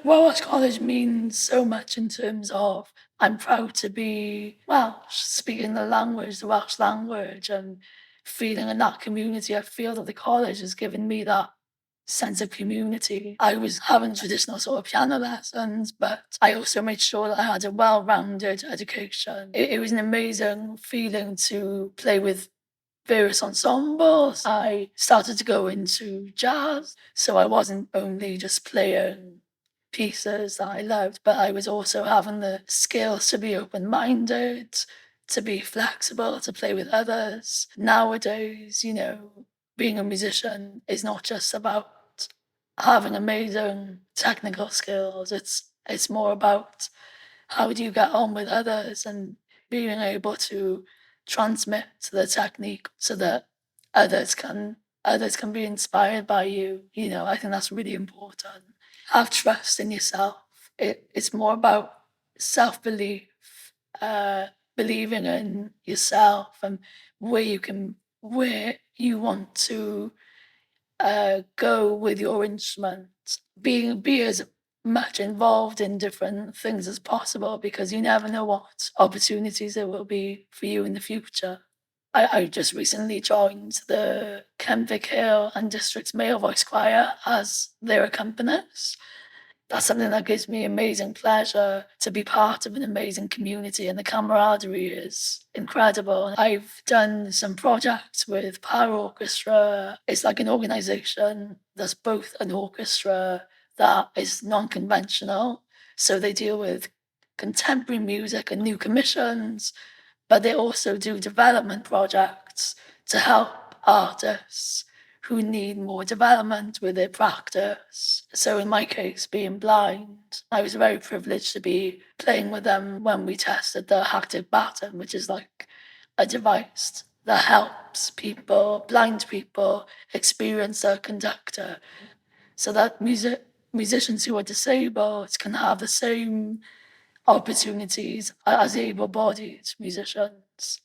Welsh College means so much in terms of I'm proud to be Welsh, speaking the language, the Welsh language, and feeling in that community. I feel that the college has given me that sense of community. I was having traditional sort of piano lessons, but I also made sure that I had a well-rounded education. It was an amazing feeling to play with various ensembles. I started to go into jazz, so I wasn't only just playing pieces that I loved, but I was also having the skills to be open-minded, to be flexible, to play with others. Nowadays, being a musician is not just about having amazing technical skills. It's more about how do you get on with others and being able to transmit the technique so that others can be inspired by you. I think that's really important. Have trust in yourself. It's more about self-belief, uh, believing in yourself and where you want to go with your instrument. Be as much involved in different things as possible because you never know what opportunities there will be for you in the future. I just recently joined the Kenvic Hill and District Male Voice Choir as their accompanist. That's something that gives me amazing pleasure to be part of an amazing community, and the camaraderie is incredible. I've done some projects with Power Orchestra. It's like an organization that's both an orchestra that is non-conventional. So they deal with contemporary music and new commissions, but they also do development projects to help artists who need more development with their practice. So in my case, being blind, I was very privileged to be playing with them when we tested the haptic baton, which is like a device that helps blind people, experience a conductor so that musicians who are disabled can have the same opportunities as able-bodied musicians.